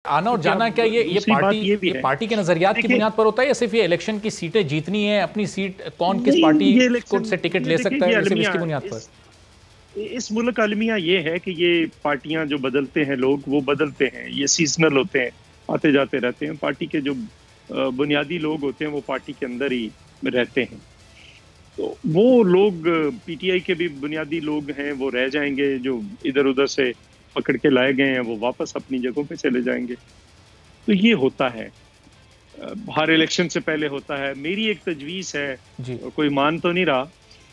آنا اور جانا کیا یہ پارٹی کے نظریات کی بنیاد پر ہوتا ہے یا صرف یہ الیکشن کی سیٹیں جیتنی ہے، اپنی سیٹ کون کس پارٹی سے ٹکٹ لے سکتا ہے، صرف اس کی بنیاد پر؟ اس ملک کا المیہ یہ ہے کہ یہ پارٹیاں جو بدلتے ہیں لوگ وہ بدلتے ہیں، یہ سیزنل ہوتے ہیں، آتے جاتے رہتے ہیں. پارٹی کے جو بنیادی لوگ ہوتے ہیں وہ پارٹی کے اندر ہی رہتے ہیں. تو وہ لوگ پی ٹی آئی کے بھی بنیادی لوگ ہیں، وہ رہ جائیں گے. جو ادھر ادھر سے پکڑ کے لائے گئے ہیں وہ واپس اپنی جگہوں پہ چلے جائیں گے. تو یہ ہوتا ہے، ہر الیکشن سے پہلے ہوتا ہے. میری ایک تجویز ہے، کوئی مان تو نہیں رہا،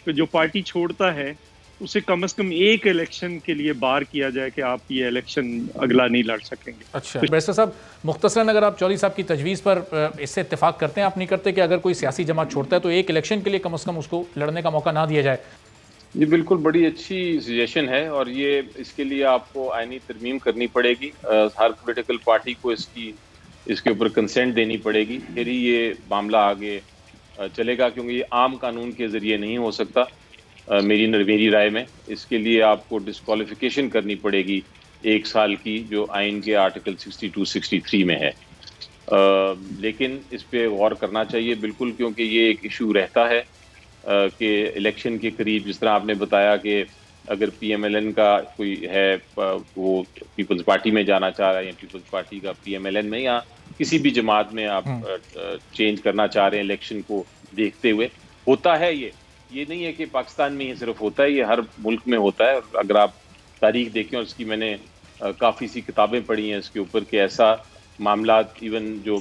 کہ جو پارٹی چھوڑتا ہے اسے کم از کم ایک الیکشن کے لیے بار کیا جائے کہ آپ یہ الیکشن اگلا نہیں لڑ سکیں گے. اچھا بیرسٹر صاحب، مختصراً اگر آپ چودھری صاحب کی تجویز پر اس سے اتفاق کرتے ہیں، آپ نہیں کرتے کہ اگر کوئی سیاسی جماعت چھوڑتا ہے تو ایک الیکشن کے لیے کم از کم اس کو لڑنے کا موقع نہ دیا جائے؟ یہ بالکل بڑی اچھی سجیشن ہے، اور یہ اس کے لیے آپ کو آئینی ترمیم کرنی پڑے گی. ہر پولیٹیکل پارٹی کو اس کے اوپر کنسنٹ دینی پڑے گی، پھر ہی یہ معاملہ آگے چلے گا، کیونکہ یہ عام قانون کے ذریعے نہیں ہو سکتا. میری رائے میں اس کے لیے آپ کو ڈسکوالیفیکیشن کرنی پڑے گی 1 سال کی، جو آئین کے آرٹیکل 62-63 میں ہے. لیکن اس پہ غور کرنا چاہیے بالکل، کیونکہ یہ ایک ایشو رہتا ہے کہ الیکشن کے قریب، جس طرح آپ نے بتایا کہ اگر پی ایم ایل این کا کوئی ہے، وہ پیپلز پارٹی میں جانا چاہ رہا ہے، یا پیپلز پارٹی کا پی ایم ایل این میں یا کسی بھی جماعت میں آپ چینج کرنا چاہ رہے ہیں الیکشن کو دیکھتے ہوئے، ہوتا ہے. یہ نہیں ہے کہ پاکستان میں ہی صرف ہوتا ہے، یہ ہر ملک میں ہوتا ہے. اور اگر آپ تاریخ دیکھیں، اور اس کی میں نے کافی سی کتابیں پڑھی ہیں اس کے اوپر، کہ ایسا معاملات ایون جو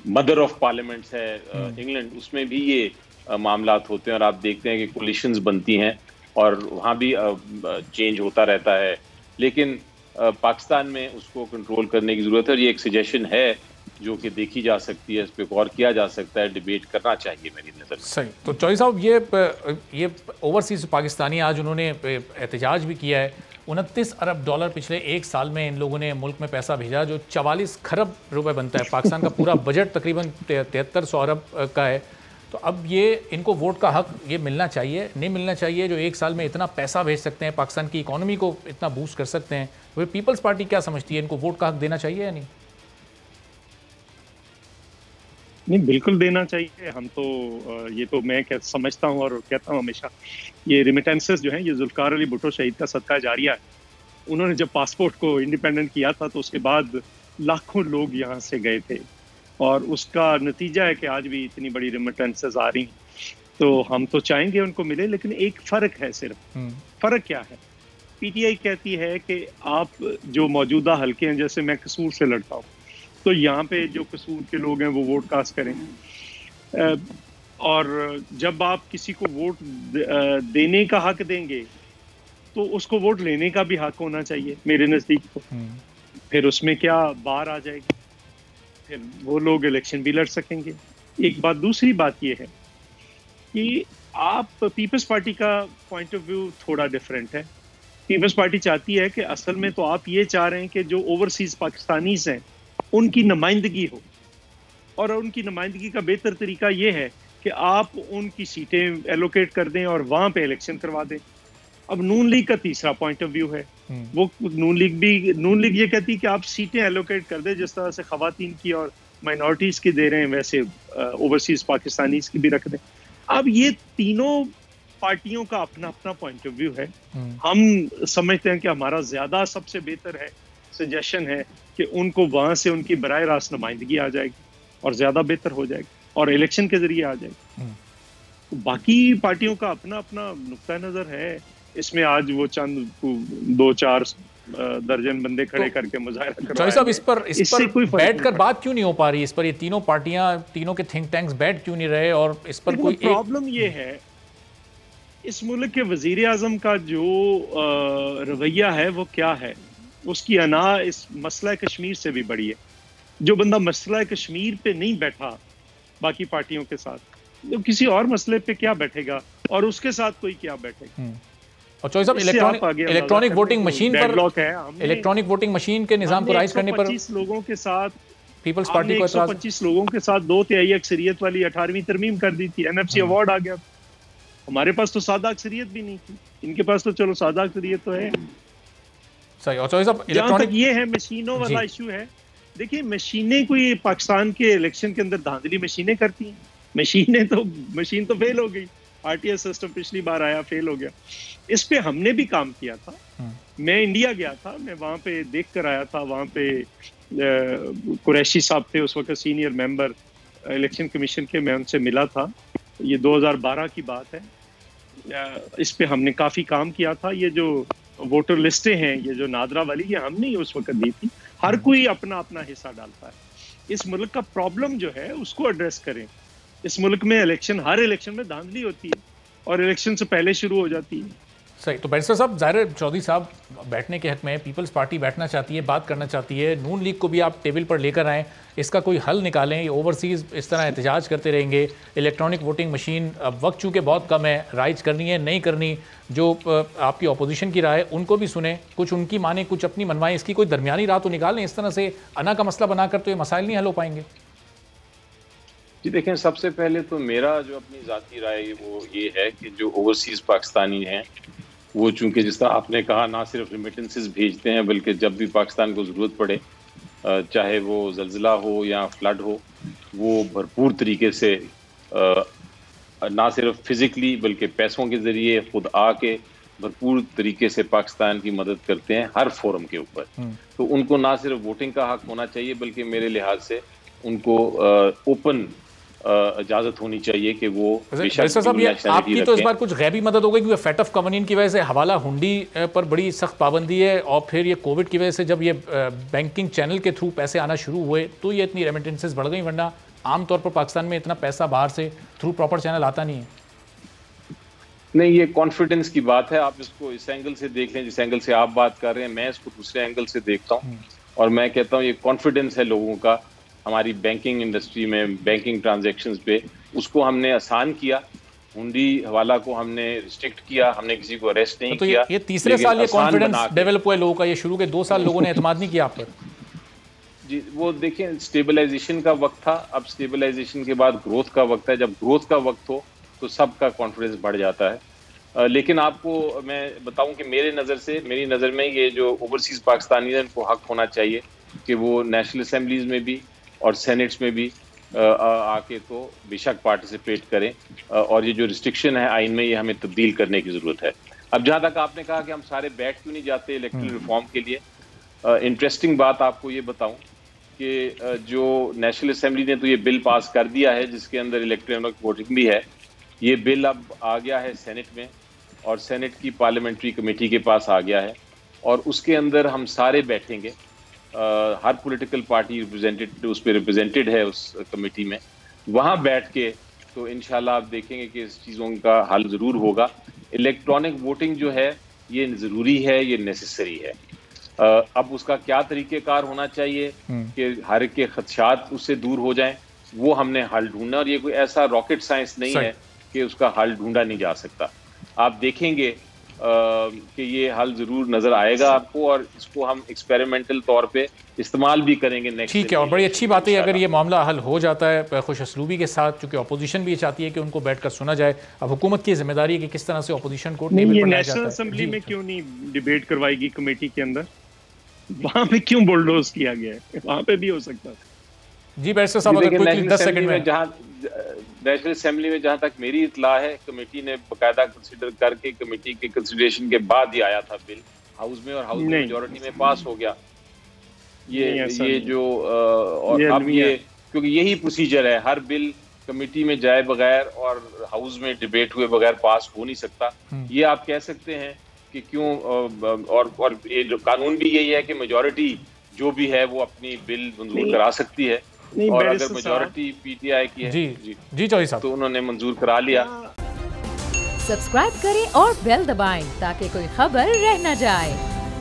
مدر آف پارلیمنٹس ہے انگلینڈ، اس میں بھی یہ معاملات ہوتے ہیں، اور آپ دیکھتے ہیں کہ کولیشنز بنتی ہیں اور وہاں بھی چینج ہوتا رہتا ہے. لیکن پاکستان میں اس کو کنٹرول کرنے کی ضرورت ہے، اور یہ ایک سجیشن ہے جو کہ دیکھی جا سکتی ہے، اس پہ غور کیا جا سکتا ہے، ڈیبیٹ کرنا چاہیے میری نظر میں. صحیح. تو چودھری صاحب، یہ اوورسیز پاکستانی آج انہوں نے احتجاج بھی کیا ہے. 29 ارب ڈالر پچھلے 1 سال میں ان لوگوں نے ملک میں پیسہ بھیجا، جو 44 کھرب روپے بنتا ہے. پاکستان کا پورا بجٹ تقریباً 7300 ارب کا ہے. تو اب یہ ان کو ووٹ کا حق یہ ملنا چاہیے، نہیں ملنا چاہیے؟ جو 1 سال میں اتنا پیسہ بھیج سکتے ہیں، پاکستان کی اکانومی کو اتنا بوسٹ کر سکتے ہیں، وہ پیپلز پارٹی کیا سمجھتی ہے، ان کو ووٹ کا حق دینا چاہیے یا نہیں؟ نہیں، بالکل دینا چاہیے. ہم تو یہ تو میں سمجھتا ہوں اور کہتا ہوں ہمیشہ، یہ ریمیٹنسز جو ہیں یہ ذوالفقار علی بھٹو شہید کا صدقہ جاریہ ہے. انہوں نے جب پاسپورٹ کو انڈیپینڈنٹ کیا تھا تو اس کے بعد لاکھوں لوگ یہاں سے گئے تھے، اور اس کا نتیجہ ہے کہ آج بھی اتنی بڑی ریمیٹنسز آ رہی ہیں. تو ہم تو چاہیں گے ان کو ملے، لیکن ایک فرق ہے. صرف فرق کیا ہے؟ پی ٹی آئی کہتی ہے کہ آپ جو موجودہ حلقے ہیں، جیسے میں قصور سے لڑتا ہوں، تو یہاں پہ جو قصور کے لوگ ہیں وہ ووٹ کاسٹ کریں. اور جب آپ کسی کو ووٹ دینے کا حق دیں گے تو اس کو ووٹ لینے کا بھی حق ہونا چاہیے میرے نزدیک. تو پھر اس میں کیا بار آ جائے گی، پھر وہ لوگ الیکشن بھی لڑ سکیں گے. ایک بات. دوسری بات یہ ہے کہ آپ پیپلز پارٹی کا پوائنٹ آف ویو تھوڑا ڈفرینٹ ہے. پیپلز پارٹی چاہتی ہے کہ اصل میں تو آپ یہ چاہ رہے ہیں کہ جو اوورسیز پاکستانیز ہیں ان کی نمائندگی ہو، اور ان کی نمائندگی کا بہتر طریقہ یہ ہے کہ آپ ان کی سیٹیں ایلوکیٹ کر دیں اور وہاں پہ الیکشن کروا دیں. اب نون لیگ کا تیسرا پوائنٹ آف ویو ہے. وہ نون لیگ یہ کہتی ہے کہ آپ سیٹیں ایلوکیٹ کر دیں، جس طرح سے خواتین کی اور مائنورٹیز کی دے رہے ہیں ویسے اوورسیز پاکستانیز کی بھی رکھ دیں. اب یہ تینوں پارٹیوں کا اپنا اپنا پوائنٹ آف ویو ہے. ہم سمجھتے ہیں کہ ہمارا زیادہ سب سے بہتر ہے، سجیشن ہے کہ ان کو وہاں سے ان کی براہ راست نمائندگی آ جائے گی اور زیادہ بہتر ہو جائے گی، اور الیکشن کے ذریعے آ جائے گی. باقی پارٹیوں کا اپنا اپنا نقطہ نظر ہے. اس میں آج وہ چند 2-4 درجن بندے کھڑے کر کے مظاہرہ کر رہے ہیں. صاحب، اس پر بیٹھ کر بات کیوں نہیں ہو پا رہی؟ اس پر یہ تینوں پارٹیاں، تینوں کے تھنک ٹینکس بیٹھ کیوں نہیں رہے؟ اور اس پر کوئی پرابلم یہ ہے، اس ملک کے وزیر اعظم کا جو رویہ ہے وہ کیا ہے، اس کی انا اس مسئلہ کشمیر سے بھی بڑی ہے. جو بندہ مسئلہ کشمیر پہ نہیں بیٹھا باقی پارٹیوں کے ساتھ، تو کسی اور مسئلے پہ کیا بیٹھے گا، اور اس کے ساتھ کوئی کیا بیٹھے گا. اور چوہدری صاحب، الیکٹرانک ووٹنگ مشین پر، الیکٹرانک ووٹنگ مشین کے نظام کو رائز کرنے پر 125 لوگوں کے ساتھ پیپلز پارٹی کو اعتراض، 125 لوگوں کے ساتھ 2/3 اکثریت والی 18ویں ترمیم کر دی تھی. این ایف سی ایوارڈ آ گیا. ہمارے پاس تو سادہ اکثریت بھی نہیں تھی، ان کے پاس تو چلو سادہ اکثریت تو ہے. صحیح. اور صاحب جہاں تک یہ ہے مشینوں والا ایشو ہے, دیکھیے مشینیں کوئی پاکستان کے الیکشن کے اندر دھاندلی مشینیں کرتی ہیں, مشین تو فیل ہو گئی, آر ٹی ایس سسٹم پچھلی بار آیا فیل ہو گیا. اس پہ ہم نے بھی کام کیا تھا, میں انڈیا گیا تھا, میں وہاں پہ دیکھ کر آیا تھا. وہاں پہ قریشی صاحب تھے اس وقت سینئر ممبر الیکشن کمیشن کے, میں ان سے ملا تھا, یہ 2012 کی بات ہے. اس پہ ہم نے کافی کام کیا تھا. یہ جو ووٹر لسٹیں ہیں, یہ جو نادرا والی, یہ ہم نے اس وقت دی تھی. ہر کوئی اپنا اپنا حصہ ڈالتا ہے. اس ملک کا پرابلم جو ہے اس کو ایڈریس کریں. اس ملک میں ہر الیکشن میں دھاندلی ہوتی ہے اور الیکشن سے پہلے شروع ہو جاتی ہے. صحیح. تو بیرسٹر صاحب, ظاہر چودھری صاحب بیٹھنے کے حق میں, پیپلز پارٹی بیٹھنا چاہتی ہے, بات کرنا چاہتی ہے, نون لیگ کو بھی آپ ٹیبل پر لے کر آئیں, اس کا کوئی حل نکالیں. یہ اوورسیز اس طرح احتجاج کرتے رہیں گے, الیکٹرانک ووٹنگ مشین, اب وقت چونکہ بہت کم ہے, رائج کرنی ہے نہیں کرنی, جو آپ کی اپوزیشن کی رائے ان کو بھی سنیں, کچھ ان کی مانیں کچھ اپنی منوائیں, اس کی کوئی درمیانی راہ تو نکالیں. اس طرح سے انا کا مسئلہ بنا کر تو یہ مسائل نہیں حل ہو پائیں گے. جی دیکھیں, سب سے پہلے تو میرا جو اپنی ذاتی رائے وہ یہ ہے کہ جو اوورسیز پاکستانی ہیں وہ چونکہ جس طرح آپ نے کہا نہ صرف ریمیٹنسز بھیجتے ہیں بلکہ جب بھی پاکستان کو ضرورت پڑے, چاہے وہ زلزلہ ہو یا فلڈ ہو, وہ بھرپور طریقے سے نہ صرف فزیکلی بلکہ پیسوں کے ذریعے خود آ کے بھرپور طریقے سے پاکستان کی مدد کرتے ہیں ہر فورم کے اوپر. تو ان کو نہ صرف ووٹنگ کا حق ہونا چاہیے بلکہ میرے لحاظ سے ان کو اوپن اجازت ہونی چاہیے کہ وہ صاحب آپ کی تو اس بار کچھ غیبی مدد ہو گئی کیونکہ فیٹ آف کمونین کی وجہ سے حوالہ ہنڈی پر بڑی سخت پابندی ہے, اور پھر یہ کووڈ کی وجہ سے جب یہ بینکنگ چینل کے تھرو پیسے آنا شروع ہوئے تو یہ اتنی ریمیٹنسز بڑھ گئی, ورنہ عام طور پر پاکستان میں اتنا پیسہ باہر سے تھرو پراپر چینل آتا نہیں ہے. نہیں, یہ کانفیڈنس کی بات ہے. آپ اس کو اس اینگل سے دیکھ لیں جس اینگل سے آپ بات کر رہے ہیں, میں اس کو دوسرے اینگل سے دیکھتا ہوں اور میں کہتا ہوں یہ کانفیڈنس ہے لوگوں کا ہماری بینکنگ انڈسٹری میں, بینکنگ ٹرانزیکشنز پہ. اس کو ہم نے آسان کیا, ہنڈی حوالہ کو ہم نے ریسٹرکٹ کیا, ہم نے کسی کو اریسٹ نہیں کیا. یہ تیسرے سال یہ کانفیڈنس ڈیولپ ہوا ہے لوگوں کا, یہ شروع کے 2 سال لوگوں نے اعتماد نہیں کیا آپ پر. جی وہ دیکھیں اسٹیبلائزیشن کا وقت تھا, اب اسٹیبلائزیشن کے بعد گروتھ کا وقت ہے. جب گروتھ کا وقت ہو تو سب کا کانفیڈنس بڑھ جاتا ہے. لیکن آپ کو میں بتاؤں کہ میری نظر میں یہ جو اوورسیز پاکستانی ہیں ان کو حق ہونا چاہیے کہ وہ نیشنل اسمبلیز میں بھی اور سینٹس میں بھی آ کے تو بے شک پارٹیسپیٹ کریں, اور یہ جو ریسٹرکشن ہے آئین میں یہ ہمیں تبدیل کرنے کی ضرورت ہے. اب جہاں تک آپ نے کہا کہ ہم سارے بیٹھ کیوں نہیں جاتے الیکٹرل ریفارم کے لیے, انٹرسٹنگ بات آپ کو یہ بتاؤں کہ جو نیشنل اسمبلی نے تو یہ بل پاس کر دیا ہے جس کے اندر الیکٹرانک ووٹنگ بھی ہے. یہ بل اب آ گیا ہے سینٹ میں اور سینٹ کی پارلیمنٹری کمیٹی کے پاس آ گیا ہے, اور اس کے اندر ہم سارے بیٹھیں گے, ہر پولیٹیکل پارٹی اس پہ ریپرزینٹڈ ہے اس کمیٹی میں. وہاں بیٹھ کے تو انشاءاللہ آپ دیکھیں گے کہ اس چیزوں کا حل ضرور ہوگا. الیکٹرانک ووٹنگ جو ہے یہ ضروری ہے, یہ نیسیسری ہے. اب اس کا کیا طریقہ کار ہونا چاہیے کہ ہر ایک کے خدشات اس سے دور ہو جائیں, وہ ہم نے حل ڈھونڈنا, اور یہ کوئی ایسا راکٹ سائنس نہیں ہے کہ اس کا حل ڈھونڈا نہیں جا سکتا. آپ دیکھیں گے کہ یہ حل ضرور نظر آئے گا آپ کو, اور اس کو ہم ایکسپیریمنٹل طور پہ استعمال بھی کریں گے نیکسٹ. ٹھیک ہے, اور بڑی اچھی بات ہے اگر یہ معاملہ حل ہو جاتا ہے خوش اسلوبی کے ساتھ, چونکہ اپوزیشن بھی چاہتی ہے کہ ان کو بیٹھ کر سنا جائے. اب حکومت کی ذمہ داری ہے کہ کس طرح سے اپوزیشن کو ٹیبل پر لایا جاتا ہے. نیشنل اسمبلی میں کیوں نہیں ڈیبیٹ کروائی گی کمیٹی کے اندر, وہاں پہ کیوں بلڈوز کیا گیا ہے, وہاں پہ بھی ہو سکتا ہے. جی بیرسٹر صاحب اگر کوئی 10 سیکنڈ میں. نیشنل اسمبلی میں جہاں تک میری اطلاع ہے کمیٹی نے باقاعدہ کنسیڈر کر کے کمیٹی کے کنسیڈریشن کے بعد ہی آیا تھا بل ہاؤس میں, اور ہاؤس میں میجورٹی میں پاس ہو گیا. یہ جو اور اب یہ کیونکہ یہی پروسیجر ہے, ہر بل کمیٹی میں جائے بغیر اور ہاؤس میں ڈیبیٹ ہوئے بغیر پاس ہو نہیں سکتا. یہ آپ کہہ سکتے ہیں کہ کیوں, اور یہ جو قانون بھی یہی ہے کہ میجورٹی جو بھی ہے وہ اپنی بل منظور کرا سکتی ہے, اور اگر میجورٹی پی ٹی آئی کی ہے جی چودھری صاحب تو انہوں نے منظور کرا لیا. سبسکرائب کریں اور بیل دبائیں تاکہ کوئی خبر رہ نہ جائے.